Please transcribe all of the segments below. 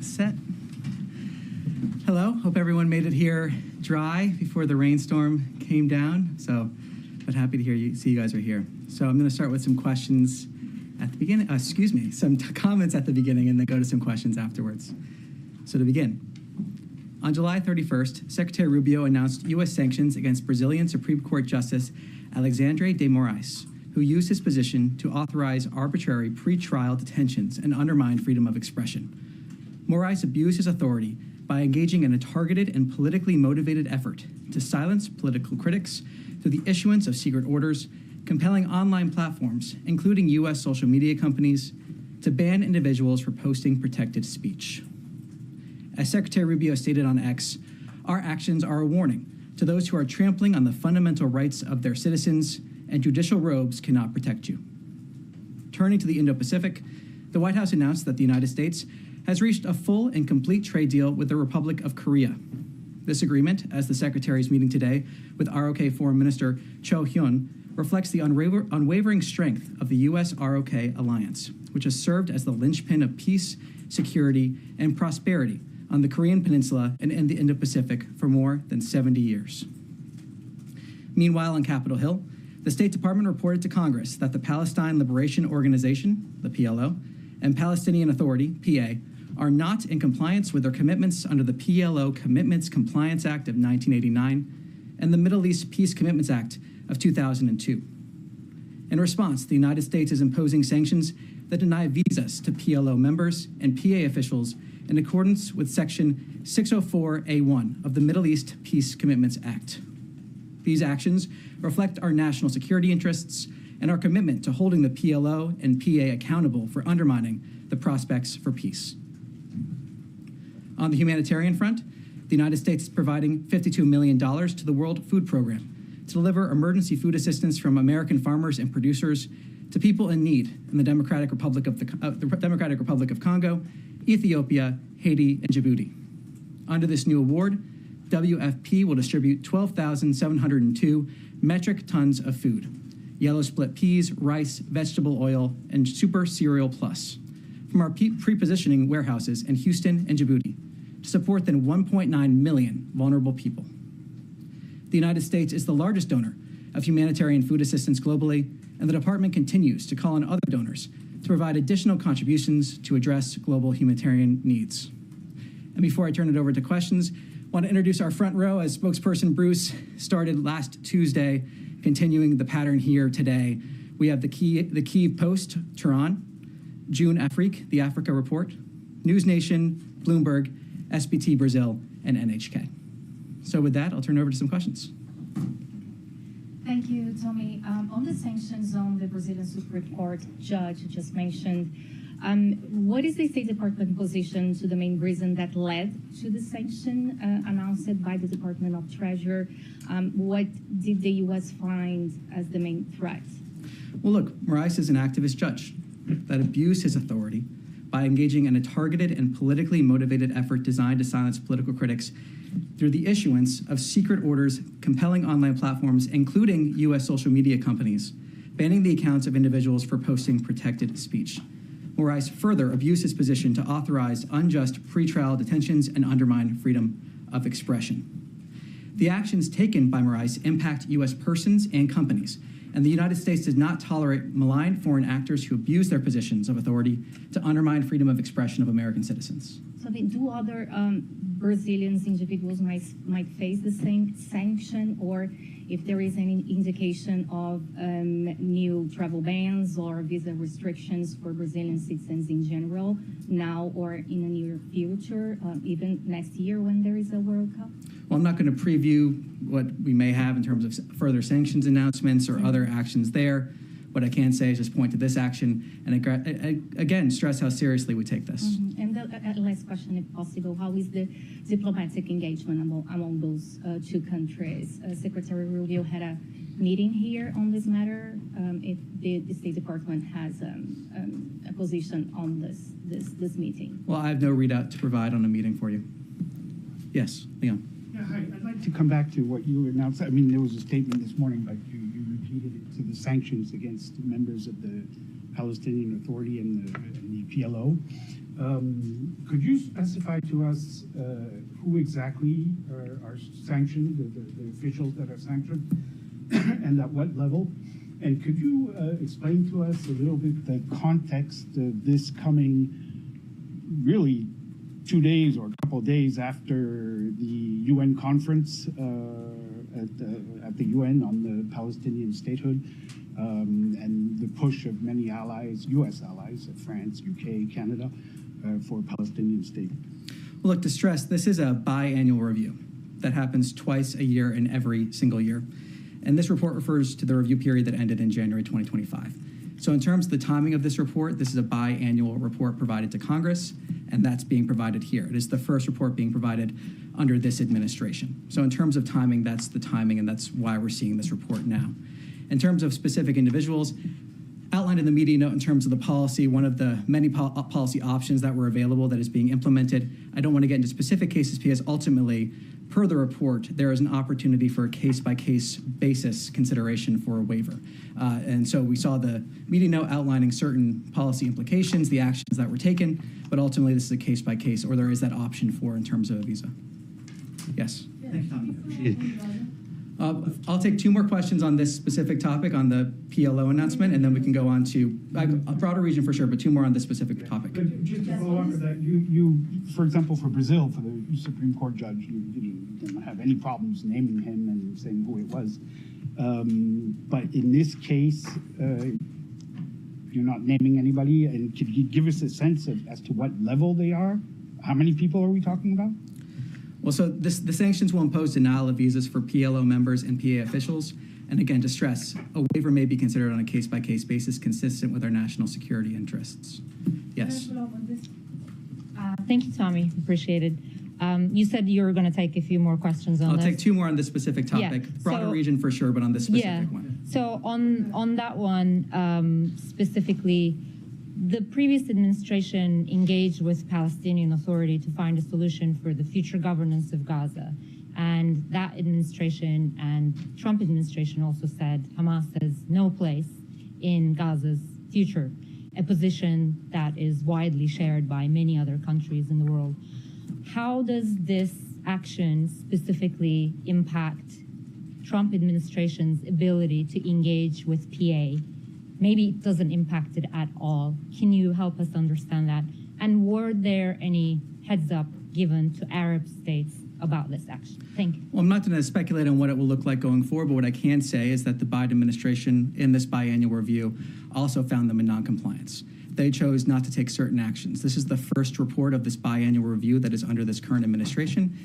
Set. Hello, hope everyone made it here dry before the rainstorm came down. But happy to see you guys are here. So I'm going to start with some questions at the beginning, some comments at the beginning, and then go to some questions afterwards. So to begin, on July 31st, Secretary Rubio announced U.S. sanctions against Brazilian Supreme Court Justice Alexandre de Moraes, who used his position to authorize arbitrary pre-trial detentions and undermine freedom of expression. Moraes abused his authority by engaging in a targeted and politically motivated effort to silence political critics through the issuance of secret orders, compelling online platforms, including U.S. social media companies, to ban individuals for posting protected speech. As Secretary Rubio stated on X, our actions are a warning to those who are trampling on the fundamental rights of their citizens, and judicial robes cannot protect you. Turning to the Indo-Pacific, the White House announced that the United States has reached a full and complete trade deal with the Republic of Korea. This agreement, as the Secretary is meeting today with ROK Foreign Minister Cho Hyun, reflects the unwavering strength of the U.S.-ROK alliance, which has served as the linchpin of peace, security, and prosperity on the Korean Peninsula and in the Indo-Pacific for more than 70 years. Meanwhile, on Capitol Hill, the State Department reported to Congress that the Palestine Liberation Organization, the PLO, and Palestinian Authority, PA, are not in compliance with their commitments under the PLO Commitments Compliance Act of 1989 and the Middle East Peace Commitments Act of 2002. In response, the United States is imposing sanctions that deny visas to PLO members and PA officials in accordance with Section 604A1 of the Middle East Peace Commitments Act. These actions reflect our national security interests and our commitment to holding the PLO and PA accountable for undermining the prospects for peace. On the humanitarian front, the United States is providing $52 million to the World Food Program to deliver emergency food assistance from American farmers and producers to people in need in the Democratic Republic of Congo, Ethiopia, Haiti, and Djibouti. Under this new award, WFP will distribute 12,702 metric tons of food, yellow split peas, rice, vegetable oil, and Super Cereal Plus from our pre-positioning warehouses in Houston and Djibouti to support than 1.9 million vulnerable people. The United States is the largest donor of humanitarian food assistance globally, and the department continues to call on other donors to provide additional contributions to address global humanitarian needs. And before I turn it over to questions, I want to introduce our front row as spokesperson Bruce started last Tuesday, continuing the pattern here today. We have the Key Post, Tehran, June Afrique, the Africa Report, News Nation, Bloomberg, SBT Brazil, and NHK. So with that, I'll turn it over to some questions. Thank you, Tommy. On the sanctions on the Brazilian Supreme Court judge you just mentioned, what is the State Department position to the main reason that led to the sanction announced by the Department of Treasury? What did the U.S. find as the main threat? Well, look, Moraes is an activist judge that abused his authority by engaging in a targeted and politically motivated effort designed to silence political critics through the issuance of secret orders compelling online platforms, including U.S. social media companies, banning the accounts of individuals for posting protected speech. Moraes further abused his position to authorize unjust pretrial detentions and undermine freedom of expression. The actions taken by Moraes impact U.S. persons and companies, and the United States does not tolerate malign foreign actors who abuse their positions of authority to undermine freedom of expression of American citizens. So do other Brazilians, individuals might face the same sanction, or if there is any indication of new travel bans or visa restrictions for Brazilian citizens in general, now or in the near future, even next year when there is a World Cup? Well, I'm not going to preview what we may have in terms of further sanctions announcements or other actions there. What I can say is just point to this action and again stress how seriously we take this. Mm-hmm. And the last question, if possible, how is the diplomatic engagement among those two countries? Secretary Rubio had a meeting here on this matter. If the State Department has a position on this meeting. Well, I have no readout to provide on a meeting for you. Yes, Leon. Yeah, hi. I'd like to come back to what you announced. I mean, there was a statement this morning, but you repeated it, to the sanctions against members of the Palestinian Authority and the PLO. Could you specify to us who exactly are sanctioned, the officials that are sanctioned, and at what level? And could you explain to us a little bit the context of this coming really 2 days or a couple of days after the UN conference at the UN on the Palestinian statehood, and the push of many allies, U.S. allies, France, UK, Canada, for a Palestinian state? Well, look, to stress, this is a biannual review that happens twice a year in every single year. And this report refers to the review period that ended in January 2025. So in terms of the timing of this report, this is a biannual report provided to Congress, and that's being provided here. It is the first report being provided under this administration. So in terms of timing, that's the timing, and that's why we're seeing this report now. In terms of specific individuals, outlined in the media note in terms of the policy, one of the many policy options that were available that is being implemented. I don't want to get into specific cases because ultimately, per the report, there is an opportunity for a case-by-case basis consideration for a waiver. And so we saw the media note outlining certain policy implications, the actions that were taken, but ultimately this is a case-by-case, or there is that option for in terms of a visa. Yes? Thanks, Tommy. Appreciate it. I'll take 2 more questions on this specific topic, on the PLO announcement, and then we can go on to a broader region for sure, but 2 more on this specific topic. But just to follow up with that, you, for example, for Brazil, for the Supreme Court judge, you didn't have any problems naming him and saying who it was. But in this case, you're not naming anybody, and could you give us a sense of as to what level they are? How many people are we talking about? Well, so the sanctions will impose denial of visas for PLO members and PA officials. And again, to stress, a waiver may be considered on a case-by-case basis consistent with our national security interests. Yes. Thank you, Tommy. Appreciate it. You said you were going to take a few more questions on this. I'll take 2 more on this specific topic. Yeah. Broader region for sure, but on this specific one. So on that one, specifically, the previous administration engaged with Palestinian Authority to find a solution for the future governance of Gaza. And that administration and Trump administration also said Hamas has no place in Gaza's future, a position that is widely shared by many other countries in the world. How does this action specifically impact Trump administration's ability to engage with PA? Maybe it doesn't impact it at all. Can you help us understand that? And were there any heads up given to Arab states about this action? Thank you. Well, I'm not going to speculate on what it will look like going forward, but what I can say is that the Biden administration in this biannual review also found them in noncompliance. They chose not to take certain actions. This is the first report of this biannual review that is under this current administration.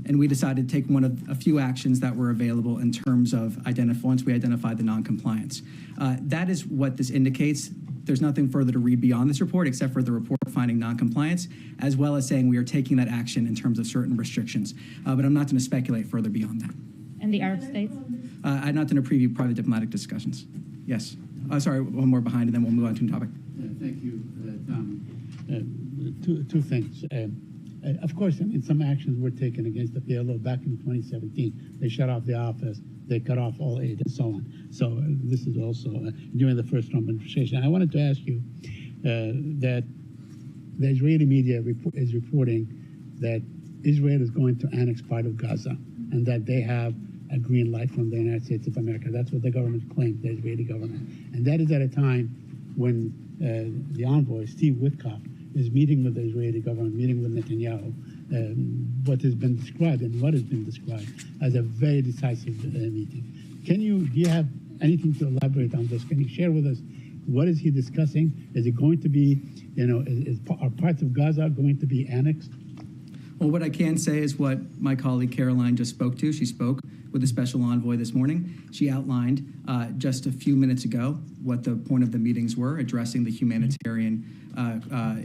And we decided to take one of a few actions that were available in terms of once we identified the noncompliance. That is what this indicates. There's nothing further to read beyond this report except for the report finding noncompliance, as well as saying we are taking that action in terms of certain restrictions. But I'm not going to speculate further beyond that. And the Arab states? I'm not going to preview private diplomatic discussions. Yes. Sorry, one more behind, and then we'll move on to the topic. Thank you, Tom. Two things. Of course, I mean, some actions were taken against the PLO back in 2017. They shut off the office, they cut off all aid, and so on. So this is also during the first Trump administration. I wanted to ask you that the Israeli media is reporting that Israel is going to annex part of Gaza and that they have a green light from the United States of America. That's what the government claims, the Israeli government. And that is at a time when the envoy, Steve Witkoff, is meeting with the Israeli government, meeting with Netanyahu, what has been described as a very decisive meeting. Do you have anything to elaborate on this? Can you share with us what is he discussing? Is it going to be, are parts of Gaza going to be annexed? Well, what I can say is what my colleague Caroline just spoke to. She spoke with the special envoy this morning. She outlined just a few minutes ago what the point of the meetings were, addressing the humanitarian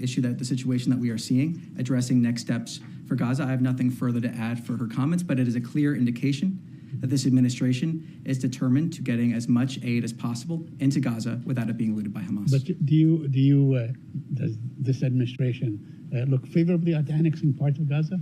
issue, that the situation that we are seeing, addressing next steps for Gaza. I have nothing further to add for her comments, but it is a clear indication that this administration is determined to getting as much aid as possible into Gaza without it being looted by Hamas. But does this administration look favorably at annexing parts of Gaza?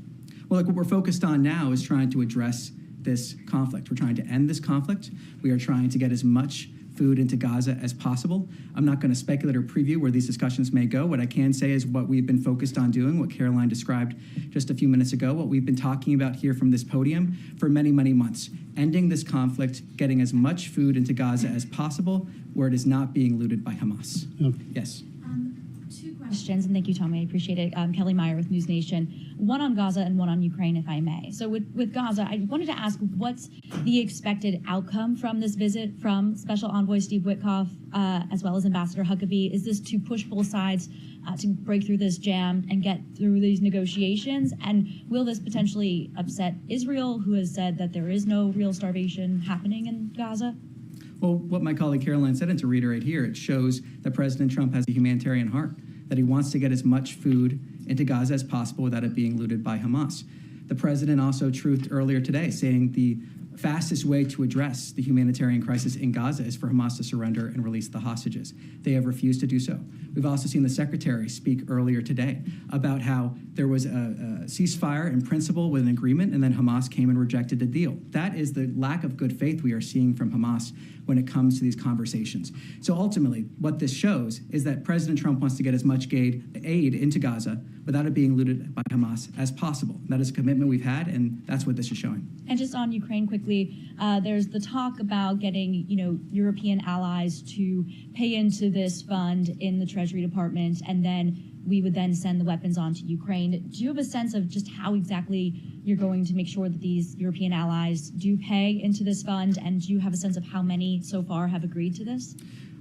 Well, like what we're focused on now is trying to address this conflict. We're trying to end this conflict. We are trying to get as much food into Gaza as possible. I'm not going to speculate or preview where these discussions may go. What I can say is what we've been focused on doing, what Caroline described just a few minutes ago, what we've been talking about here from this podium for many, many months. Ending this conflict, getting as much food into Gaza as possible where it is not being looted by Hamas. Okay. Yes. Two questions, and thank you, Tommy. I appreciate it. Kelly Meyer with News Nation. One on Gaza and one on Ukraine, if I may. So with Gaza, I wanted to ask what's the expected outcome from this visit from Special Envoy Steve Witkoff as well as Ambassador Huckabee? Is this to push both sides to break through this jam and get through these negotiations? And will this potentially upset Israel, who has said that there is no real starvation happening in Gaza? Well, what my colleague Caroline said, and to reiterate here, it shows that President Trump has a humanitarian heart, that he wants to get as much food into Gaza as possible without it being looted by Hamas. The president also truthed earlier today, saying the fastest way to address the humanitarian crisis in Gaza is for Hamas to surrender and release the hostages. They have refused to do so. We've also seen the secretary speak earlier today about how there was a ceasefire in principle with an agreement, and then Hamas came and rejected the deal. That is the lack of good faith we are seeing from Hamas when it comes to these conversations. So ultimately, what this shows is that President Trump wants to get as much aid into Gaza without it being looted by Hamas as possible. That is a commitment we've had, and that's what this is showing. And just on Ukraine quickly, there's the talk about getting, European allies to pay into this fund in the Treasury Department, and then we would then send the weapons on to Ukraine. Do you have a sense of just how exactly you're going to make sure that these European allies do pay into this fund? And do you have a sense of how many so far have agreed to this?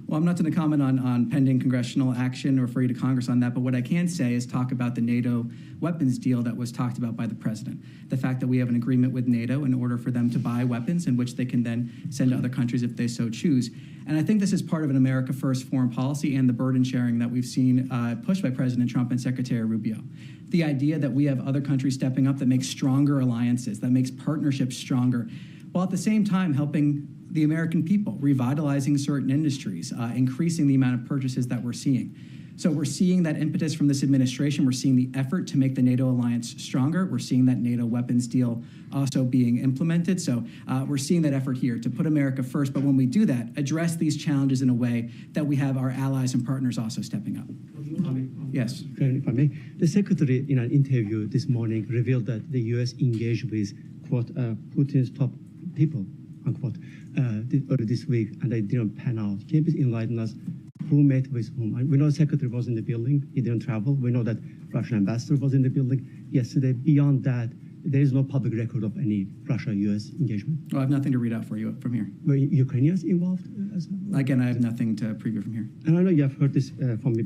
Well, I'm not going to comment on pending congressional action or refer you to Congress on that, but what I can say is talk about the NATO weapons deal that was talked about by the president. The fact that we have an agreement with NATO in order for them to buy weapons in which they can then send to other countries if they so choose. And I think this is part of an America First foreign policy and the burden sharing that we've seen pushed by President Trump and Secretary Rubio. The idea that we have other countries stepping up that makes stronger alliances, that makes partnerships stronger, while at the same time helping the American people, revitalizing certain industries, increasing the amount of purchases that we're seeing. So we're seeing that impetus from this administration. We're seeing the effort to make the NATO alliance stronger. We're seeing that NATO weapons deal also being implemented. So we're seeing that effort here to put America first. But when we do that, address these challenges in a way that we have our allies and partners also stepping up. Yes. If I may, the secretary in an interview this morning revealed that the U.S. engaged with, quote, Putin's top people, unquote, earlier this week, and they didn't pan out. Can you please enlighten us who met with whom? We know the secretary was in the building. He didn't travel. We know that Russian ambassador was in the building yesterday. Beyond that, there is no public record of any Russia-U.S. engagement. Well, I have nothing to read out for you from here. Were Ukrainians involved as well? Again, I have nothing to preview from here. And I know you have heard this from me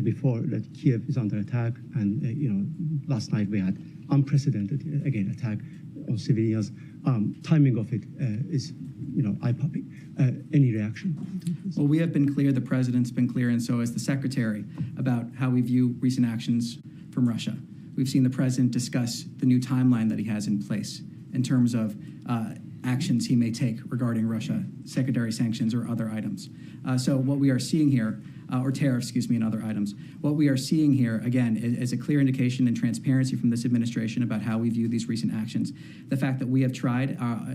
before, that Kiev is under attack, and last night we had unprecedented attack on civilians. Timing of it is eye-popping. Any reaction? Well, we have been clear, the president's been clear, and so has the secretary, about how we view recent actions from Russia. We've seen the president discuss the new timeline that he has in place in terms of actions he may take regarding Russia, secondary sanctions or other items. So what we are seeing here, or tariffs, and other items. What we are seeing here, again, is a clear indication and transparency from this administration about how we view these recent actions. The fact that we have tried,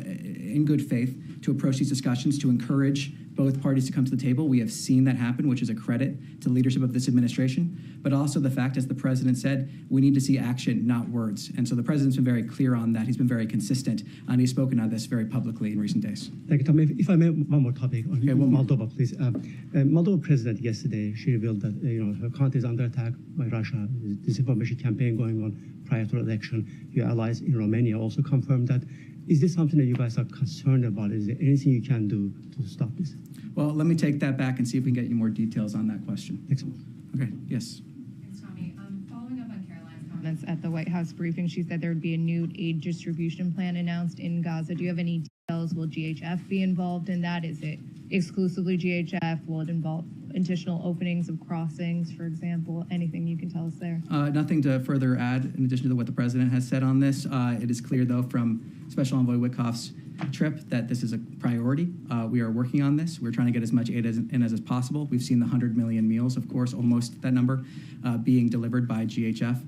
in good faith, to approach these discussions to encourage both parties to come to the table. We have seen that happen, which is a credit to the leadership of this administration, but also the fact, as the president said, we need to see action, not words. And so the president's been very clear on that. He's been very consistent, and he's spoken on this very publicly in recent days. Thank you, Tommy. If I may, one more topic on one Moldova, please. Moldova president yesterday, she revealed that her country is under attack by Russia. There's disinformation campaign going on prior to the election. Your allies in Romania also confirmed that. Is this something that you guys are concerned about? Is there anything you can do to stop this? Well, let me take that back and see if we can get you more details on that question. Thanks so much. Okay, yes. Thanks, Tommy. Following up on Caroline's comments at the White House briefing, she said there would be a new aid distribution plan announced in Gaza. Do you have any details? Will GHF be involved in that? Is it exclusively GHF? Will it involve additional openings of crossings, for example? Anything you can tell us there? Nothing to further add in addition to what the president has said on this. It is clear, though, from Special Envoy Witkoff's trip that this is a priority. We are working on this. We're trying to get as much aid as possible. We've seen the 100 million meals, of course, almost that number, being delivered by GHF.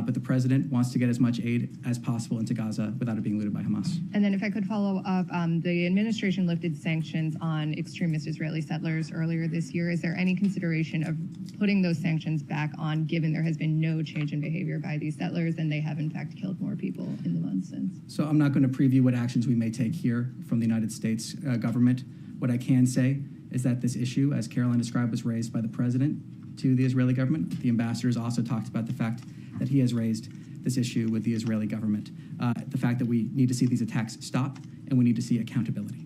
But the president wants to get as much aid as possible into Gaza without it being looted by Hamas. And then if I could follow up, the administration lifted sanctions on extremist Israeli settlers earlier this year. Is there any consideration of putting those sanctions back on, given there has been no change in behavior by these settlers and they have in fact killed more people in the months since? So I'm not going to preview what actions we may take here from the United States government. What I can say is that this issue, as Caroline described, was raised by the president to the Israeli government. The ambassador has also talked about the fact that he has raised this issue with the Israeli government. The fact that we need to see these attacks stop and we need to see accountability.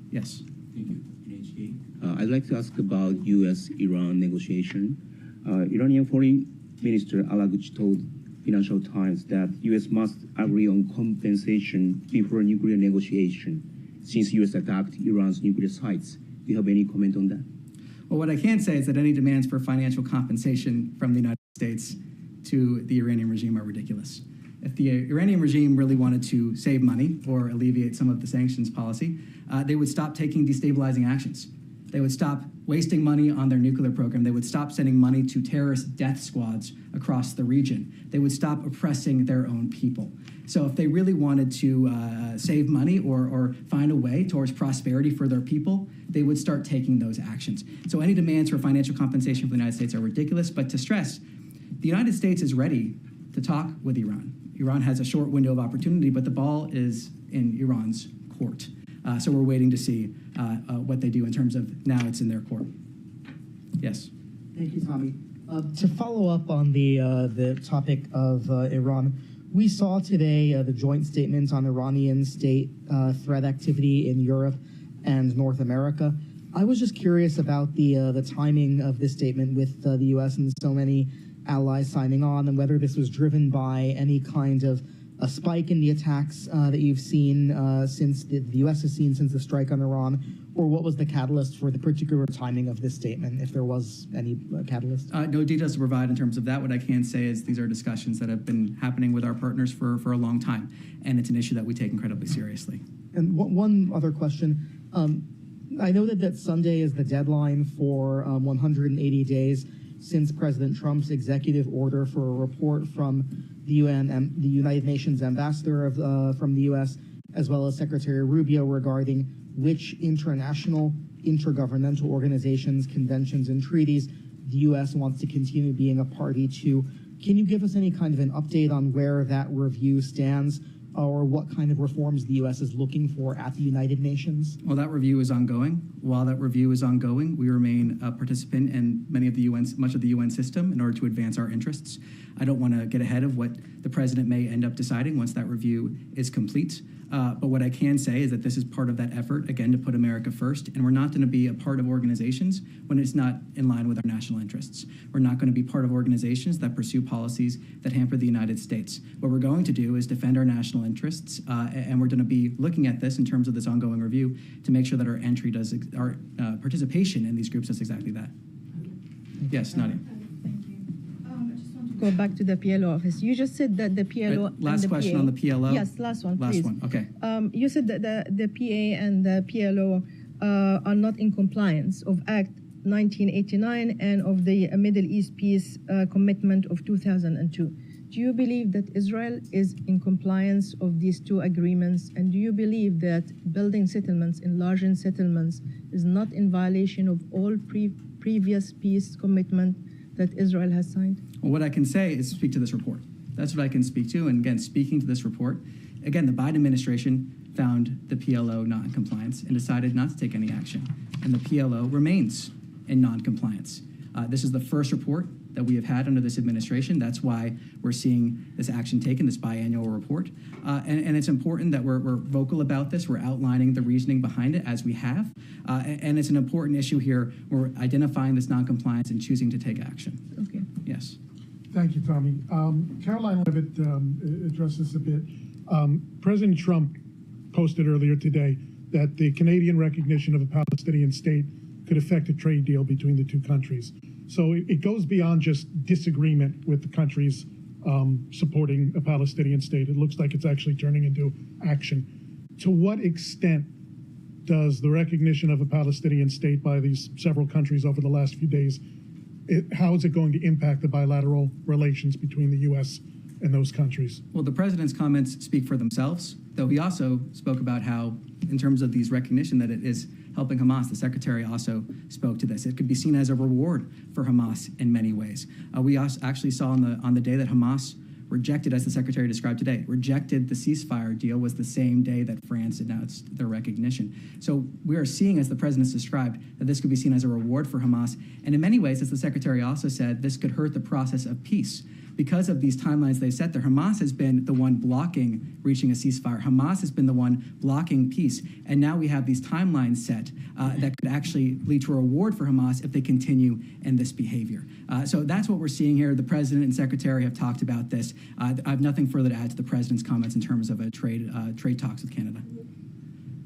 Yes. Thank you. NHK. I'd like to ask about U.S.-Iran negotiation. Iranian Foreign Minister Alaguchi told Financial Times that U.S. must agree on compensation before nuclear negotiation, since U.S. attacked Iran's nuclear sites. Do you have any comment on that? Well, what I can say is that any demands for financial compensation from the United States to the Iranian regime are ridiculous. If the Iranian regime really wanted to save money or alleviate some of the sanctions policy, they would stop taking destabilizing actions. They would stop wasting money on their nuclear program. They would stop sending money to terrorist death squads across the region. They would stop oppressing their own people. So if they really wanted to save money or find a way towards prosperity for their people, they would start taking those actions. So any demands for financial compensation from the United States are ridiculous. But to stress, the United States is ready to talk with Iran. Iran has a short window of opportunity, but the ball is in Iran's court. So we're waiting to see what they do in terms of now it's in their court. Yes. Thank you, Tommy. To follow up on the topic of Iran, we saw today the joint statement on Iranian state threat activity in Europe and North America. I was just curious about the timing of this statement with the U.S. and so many allies signing on, and whether this was driven by any kind of a spike in the attacks that you've seen since the U.S. has seen since the strike on Iran, or what was the catalyst for the particular timing of this statement, if there was any catalyst? No details to provide in terms of that. What I can say is these are discussions that have been happening with our partners for a long time, and it's an issue that we take incredibly seriously. And one other question. I know that Sunday is the deadline for 180 days since President Trump's executive order for a report from the UN and the United Nations ambassador from the U.S., as well as Secretary Rubio, regarding which international intergovernmental organizations, conventions, and treaties the U.S. wants to continue being a party to. Can you give us any kind of an update on where that review stands, or what kind of reforms the U.S. is looking for at the United Nations? Well, that review is ongoing. While that review is ongoing, we remain a participant in much of the UN system in order to advance our interests. I don't want to get ahead of what the president may end up deciding once that review is complete. But what I can say is that this is part of that effort, again, to put America first. And we're not going to be a part of organizations when it's not in line with our national interests. We're not going to be part of organizations that pursue policies that hamper the United States. What we're going to do is defend our national interests. And we're going to be looking at this in terms of this ongoing review to make sure that our participation in these groups does exactly that. Yes, Nadia. Go back to the PLO office. You just said that the PLO. Last question on the PLO. Yes, last one, please. Last one, okay. You said that the PA and the PLO are not in compliance of Act 1989 and of the Middle East Peace Commitment of 2002. Do you believe that Israel is in compliance of these two agreements? And do you believe that building settlements, enlarging settlements, is not in violation of all previous peace commitment that Israel has signed? Well, what I can say is speak to this report. That's what I can speak to. And again, speaking to this report, again, the Biden administration found the PLO not in compliance and decided not to take any action. And the PLO remains in non-compliance. This is the first report that we have had under this administration. That's why we're seeing this action taken, this biannual report. And it's important that we're vocal about this. We're outlining the reasoning behind it as we have. And it's an important issue here. We're identifying this non-compliance and choosing to take action. Okay. Yes. Thank you, Tommy. Caroline Levitt addressed this a bit. President Trump posted earlier today that the Canadian recognition of a Palestinian state could affect a trade deal between the two countries. So it goes beyond just disagreement with the countries supporting a Palestinian state. It looks like it's actually turning into action. To what extent does the recognition of a Palestinian state by these several countries over the last few days, how is it going to impact the bilateral relations between the U.S. and those countries? Well, the president's comments speak for themselves, though he also spoke about how, in terms of these recognition that it is helping Hamas, the secretary also spoke to this. It could be seen as a reward for Hamas in many ways. We also actually saw on the day that Hamas rejected, as the secretary described today, rejected the ceasefire deal was the same day that France announced their recognition. So we are seeing, as the president described, that this could be seen as a reward for Hamas. And in many ways, as the secretary also said, this could hurt the process of peace. Because of these timelines they set there, Hamas has been the one blocking reaching a ceasefire. Hamas has been the one blocking peace. And now we have these timelines set that could actually lead to a reward for Hamas if they continue in this behavior. So that's what we're seeing here. The president and secretary have talked about this. I have nothing further to add to the president's comments in terms of a trade talks with Canada.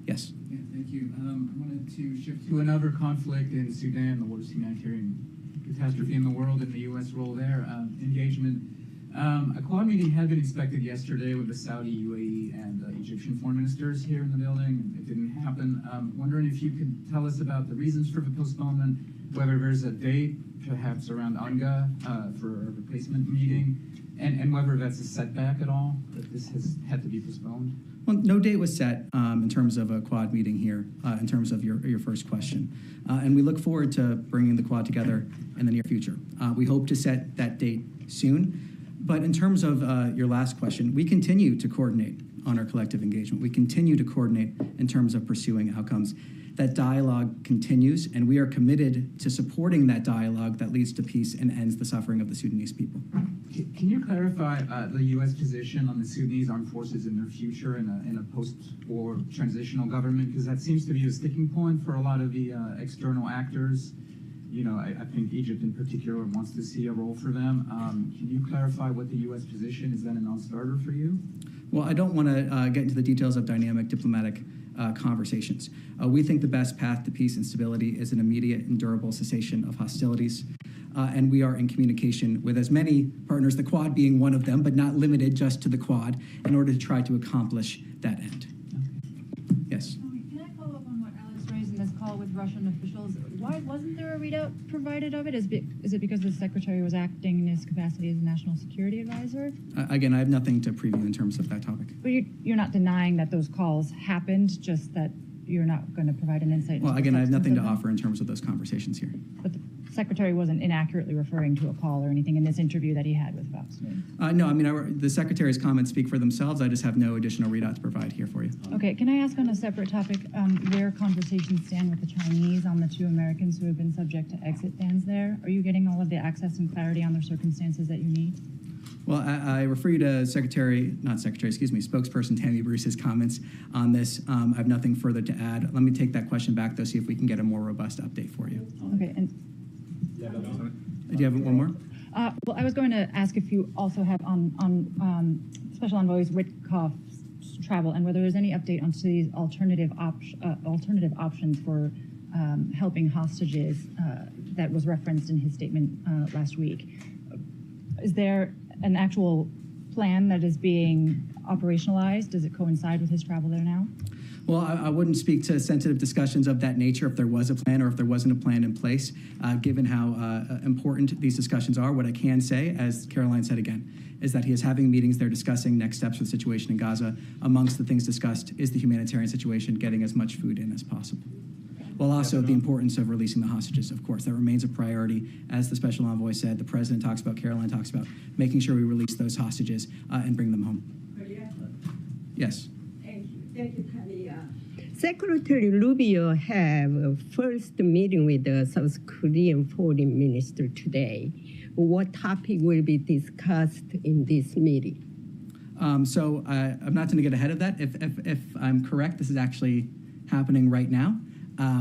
Yes. Yeah, thank you. I wanted to shift to another conflict in Sudan, the worst humanitarian catastrophe in the world, and the U.S. role there, engagement. A Quad meeting had been expected yesterday with the Saudi, UAE, and Egyptian foreign ministers here in the building. It didn't happen. Wondering if you could tell us about the reasons for the postponement, whether there's a date, perhaps around UNGA, for a replacement meeting, and whether that's a setback at all, that this has had to be postponed. Well, no date was set in terms of a Quad meeting here, in terms of your first question. And we look forward to bringing the Quad together in the near future. We hope to set that date soon. But in terms of your last question, we continue to coordinate on our collective engagement. We continue to coordinate in terms of pursuing outcomes. That dialogue continues, and we are committed to supporting that dialogue that leads to peace and ends the suffering of the Sudanese people. Can you clarify the U.S. position on the Sudanese armed forces and their future in a post-war transitional government? Because that seems to be a sticking point for a lot of the external actors. You know, I think Egypt in particular wants to see a role for them. Can you clarify what the U.S. position is? Then a non-starter for you? Well, I don't want to get into the details of dynamic diplomatic conversations. We think the best path to peace and stability is an immediate and durable cessation of hostilities. And we are in communication with as many partners, the Quad being one of them, but not limited just to the Quad, in order to try to accomplish that end. Yes. Can I follow up on what Alex raised in this call with Russian officials? Why wasn't there a readout provided of it? Is it because the secretary was acting in his capacity as a national security advisor? Again, I have nothing to preview in terms of that topic. But you're not denying that those calls happened, just that you're not going to provide an insight. Well, again, I have nothing to offer in terms of those conversations here. But the secretary wasn't inaccurately referring to a call or anything in this interview that he had with Fox News. No, I mean, the secretary's comments speak for themselves. I just have no additional readout to provide here for you. Okay, can I ask on a separate topic where conversations stand with the Chinese on the 2 Americans who have been subject to exit bans there? Are you getting all of the access and clarity on their circumstances that you need? Well, I refer you to spokesperson Tammy Bruce's comments on this. I have nothing further to add. Let me take that question back, though, see if we can get a more robust update for you. Okay, and do you have one more? well, I was going to ask if you also have on Special Envoy Witkoff's travel and whether there's any update on these alternative options for helping hostages that was referenced in his statement last week. Is there an actual plan that is being operationalized? Does it coincide with his travel there now? Well, I wouldn't speak to sensitive discussions of that nature if there was a plan or if there wasn't a plan in place, given how important these discussions are. What I can say, as Caroline said again, is that he is having meetings. They're discussing next steps for the situation in Gaza. Amongst the things discussed is the humanitarian situation, getting as much food in as possible. While also the importance of releasing the hostages, of course. That remains a priority. As the Special Envoy said, the President talks about, Caroline talks about, making sure we release those hostages and bring them home. Yes. Thank you, Kelly. Secretary Rubio have a first meeting with the South Korean foreign minister today. What topic will be discussed in this meeting? So I'm not going to get ahead of that. If I'm correct, this is actually happening right now.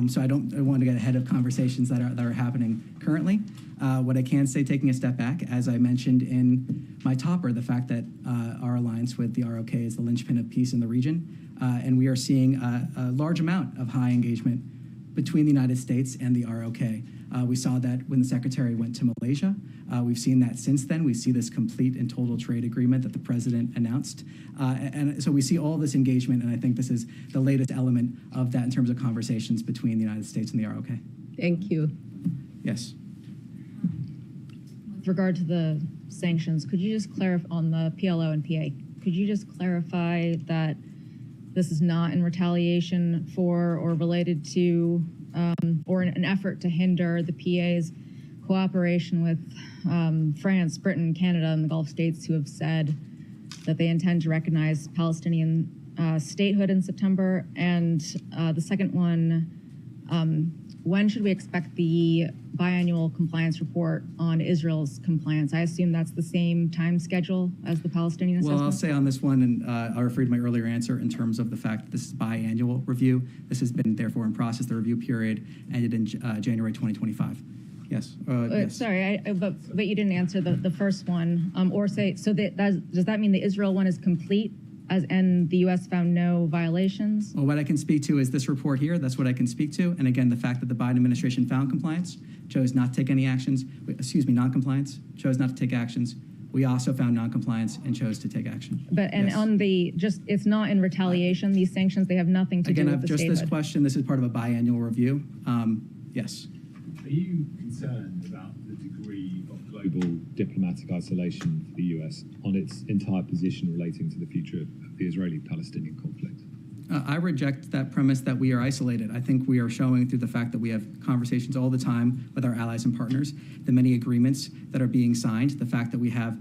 So I want to get ahead of conversations that are happening currently. What I can say, taking a step back, as I mentioned in my topper, the fact that our alliance with the ROK is the linchpin of peace in the region, and we are seeing a large amount of high engagement between the United States and the ROK. We saw that when the Secretary went to Malaysia. We've seen that since then. We see this complete and total trade agreement that the President announced. And so we see all this engagement, and I think this is the latest element of that in terms of conversations between the United States and the ROK. Thank you. Yes. With regard to the sanctions, could you just clarify on the PLO and PA, could you just clarify that this is not in retaliation for or related to or an effort to hinder the PA's cooperation with France, Britain, Canada, and the Gulf states who have said that they intend to recognize Palestinian statehood in September? And the second one, when should we expect the biannual compliance report on Israel's compliance? I assume that's the same time schedule as the Palestinian assessment? Well, I'll say on this one, and I'll refer to my earlier answer in terms of the fact that this is biannual review. This has been, therefore, in process. The review period ended in January 2025. Yes. Yes. Sorry, but you didn't answer the first one, or say, so does that mean the Israel one is complete? And the U.S. found no violations? Well, what I can speak to is this report here. That's what I can speak to. And again, the fact that the Biden administration found compliance, chose not to take any actions. Non-compliance, chose not to take actions. We also found non-compliance and chose to take action. But and yes. On the it's not in retaliation. These sanctions, they have nothing to do with the just statehood. This question. This is part of a biannual review. Yes. Are you concerned about the degree of global diplomatic isolation for the U.S. on its entire position relating to the future of the Israeli-Palestinian conflict? I reject that premise that we are isolated. I think we are showing through the fact that we have conversations all the time with our allies and partners, the many agreements that are being signed, the fact that we have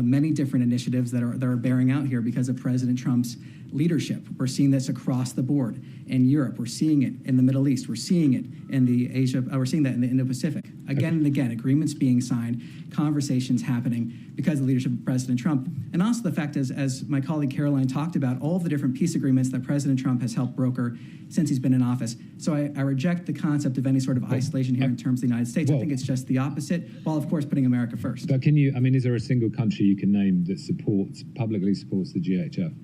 many different initiatives that are bearing out here because of President Trump's leadership. We're seeing this across the board in Europe. We're seeing it in the Middle East. We're seeing it in the Asia. We're seeing that in the Indo-Pacific. Again and again, agreements being signed, conversations happening because of the leadership of President Trump. And also the fact, as my colleague Caroline talked about, all of the different peace agreements that President Trump has helped broker since he's been in office. So I reject the concept of any sort of isolation here in terms of the United States. I think it's just the opposite, while of course putting America first. But is there a single country you can name that publicly supports the GHF?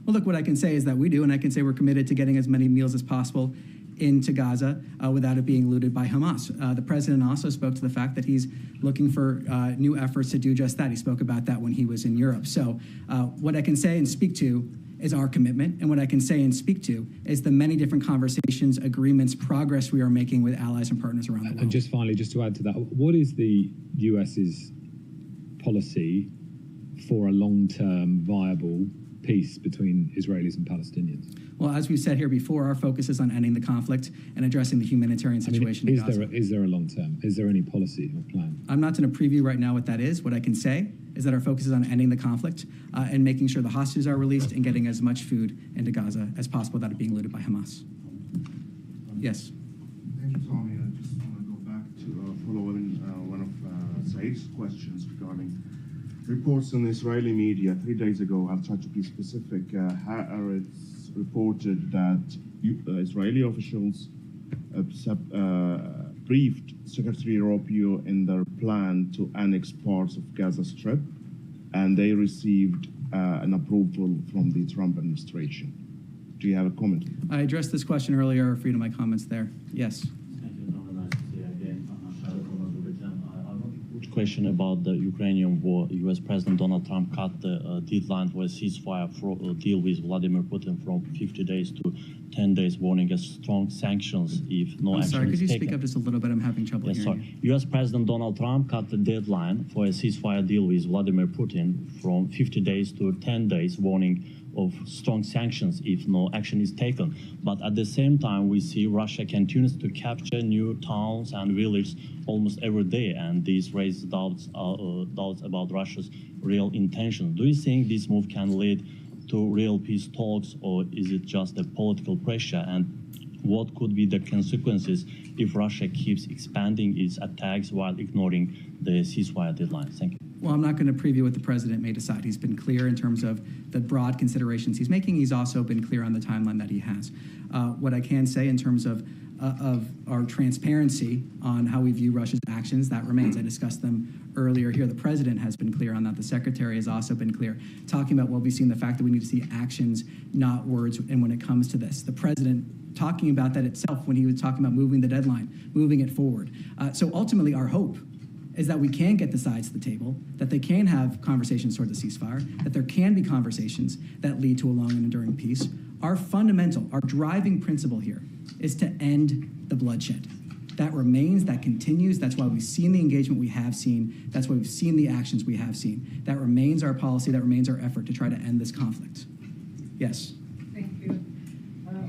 Well, look, what I can say is that we do, and I can say we're committed to getting as many meals as possible into Gaza without it being looted by Hamas. The president also spoke to the fact that he's looking for new efforts to do just that. He spoke about that when he was in Europe. So what I can say and speak to is our commitment, and what I can say and speak to is the many different conversations, agreements, progress we are making with allies and partners around the world. And just finally, just to add to that, what is the US's policy for a long-term viable peace between Israelis and Palestinians? Well, as we've said here before, our focus is on ending the conflict and addressing the humanitarian situation in Gaza. Is there a long term? Is there any policy or plan? I'm not going to preview right now what that is. What I can say is that our focus is on ending the conflict and making sure the hostages are released and getting as much food into Gaza as possible without it being looted by Hamas. Yes. Thank you, Tommy. I just want to go back to follow on one of Said's questions regarding reports in the Israeli media 3 days ago. I'll try to be specific. Haaretz reported that Israeli officials briefed Secretary Rubio in their plan to annex parts of Gaza Strip, and they received an approval from the Trump administration. Do you have a comment? I addressed this question earlier. Free to my comments there. Yes. Question about the Ukrainian war. U.S. President Donald Trump cut the deadline for a ceasefire deal with Vladimir Putin from 50 days to 10 days, warning of strong sanctions if no action is taken. Sorry, could you speak up just a little bit? I'm having trouble hearing you. U.S. President Donald Trump cut the deadline for a ceasefire deal with Vladimir Putin from 50 days to 10 days, warning of strong sanctions if no action is taken. But at the same time, we see Russia continues to capture new towns and villages almost every day, and this raises doubts about Russia's real intentions. Do you think this move can lead to real peace talks, or is it just a political pressure? And what could be the consequences if Russia keeps expanding its attacks while ignoring the ceasefire deadline? Thank you. Well, I'm not going to preview what the president may decide. He's been clear in terms of the broad considerations he's making. He's also been clear on the timeline that he has. What I can say in terms of our transparency on how we view Russia's actions, that remains. I discussed them earlier here. The president has been clear on that. The secretary has also been clear, talking about what we've seen, the fact that we need to see actions, not words. And when it comes to this, the president talking about that itself when he was talking about moving the deadline, moving it forward. So ultimately, our hope is that we can get the sides to the table, that they can have conversations towards a ceasefire, that there can be conversations that lead to a long and enduring peace. Our fundamental, our driving principle here is to end the bloodshed. That remains, that continues. That's why we've seen the engagement we have seen. That's why we've seen the actions we have seen. That remains our policy. That remains our effort to try to end this conflict. Yes. Thank you.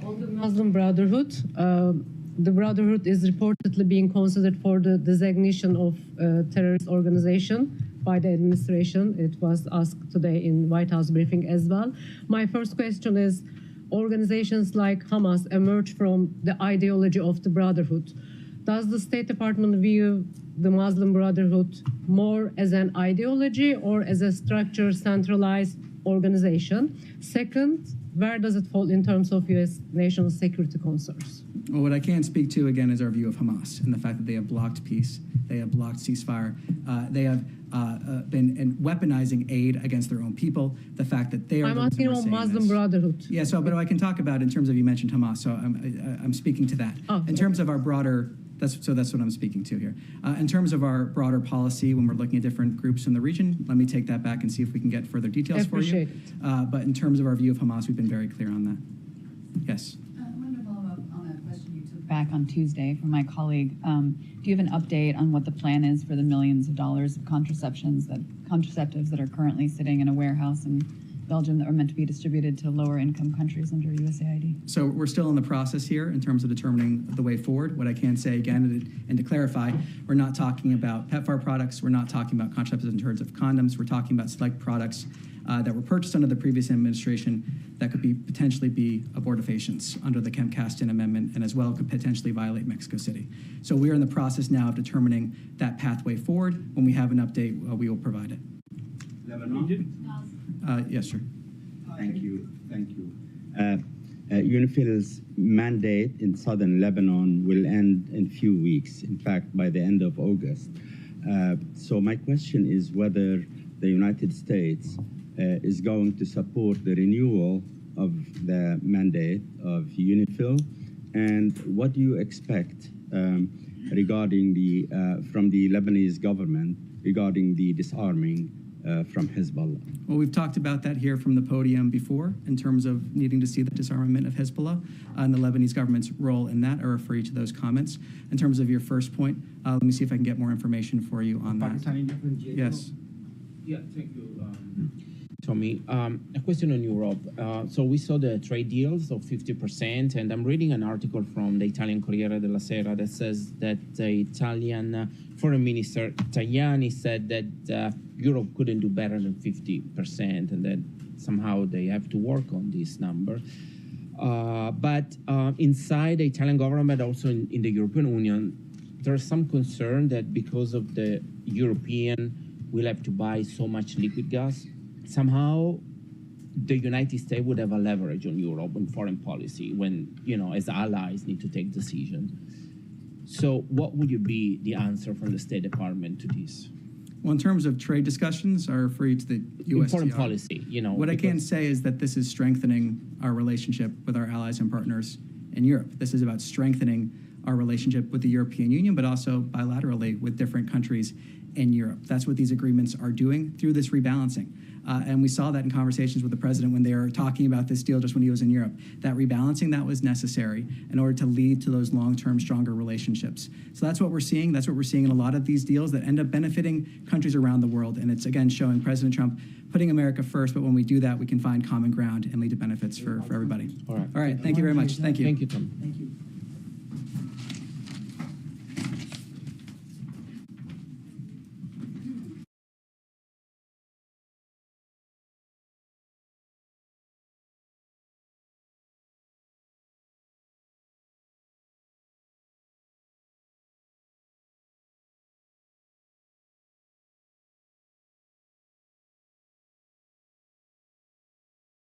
On the Muslim Brotherhood, the Brotherhood is reportedly being considered for the designation of terrorist organization by the administration. It was asked today in White House briefing as well. My first question is, organizations like Hamas emerge from the ideology of the Brotherhood. Does the State Department view the Muslim Brotherhood more as an ideology or as a structured, centralized organization? Second, where does it fall in terms of U.S. national security concerns? Well, what I can speak to, again, is our view of Hamas and the fact that they have blocked peace, they have blocked ceasefire, they have been weaponizing aid against their own people, the fact that they are... I'm asking about Muslim Brotherhood. Yeah, so, but I can talk about in terms of, you mentioned Hamas, so I'm speaking to that. Oh, in terms of our broader... That's what I'm speaking to here. In terms of our broader policy, when we're looking at different groups in the region, let me take that back and see if we can get further details for you. But in terms of our view of Hamas, we've been very clear on that. Yes. I wanted to follow up on a question you took back on Tuesday from my colleague. Do you have an update on what the plan is for the millions of dollars of contraceptives that are currently sitting in a warehouse in Belgium that are meant to be distributed to lower income countries under USAID? So we're still in the process here in terms of determining the way forward. What I can say again, and to clarify, we're not talking about PEPFAR products. We're not talking about contraceptives in terms of condoms. We're talking about select products that were purchased under the previous administration that could potentially be abortifacients under the Kemp-Kasten Amendment, and as well could potentially violate Mexico City. So we're in the process now of determining that pathway forward. When we have an update, we will provide it. Yes, sir. Thank you. UNIFIL's mandate in southern Lebanon will end in a few weeks, in fact, by the end of August. So my question is whether the United States is going to support the renewal of the mandate of UNIFIL, and what do you expect regarding from the Lebanese government regarding the disarming from Hezbollah? Well, we've talked about that here from the podium before in terms of needing to see the disarmament of Hezbollah and the Lebanese government's role in that. I refer you to those comments. In terms of your first point, let me see if I can get more information for you on that. Yes. Yeah, thank you, Tommy. A question on Europe. So we saw the trade deals of 50%, and I'm reading an article from the Italian Corriere della Sera that says that the Italian Foreign Minister Tajani said that Europe couldn't do better than 50%, and that somehow they have to work on this number. But inside the Italian government, also in the European Union, there's some concern that because of the European will have to buy so much liquid gas, somehow the United States would have a leverage on Europe on foreign policy when, as allies need to take decisions. So what would be the answer from the State Department to this? Well, in terms of trade discussions, I refer you to the USTR. Foreign policy, What I can say is that this is strengthening our relationship with our allies and partners in Europe. This is about strengthening our relationship with the European Union, but also bilaterally with different countries in Europe. That's what these agreements are doing through this rebalancing. And we saw that in conversations with the president when they were talking about this deal just when he was in Europe. That rebalancing, that was necessary in order to lead to those long-term, stronger relationships. So that's what we're seeing. That's what we're seeing in a lot of these deals that end up benefiting countries around the world. And it's, again, showing President Trump putting America first, but when we do that, we can find common ground and lead to benefits for everybody. All right. All right. Thank you very much. Thank you. Thank you, Tom. Thank you.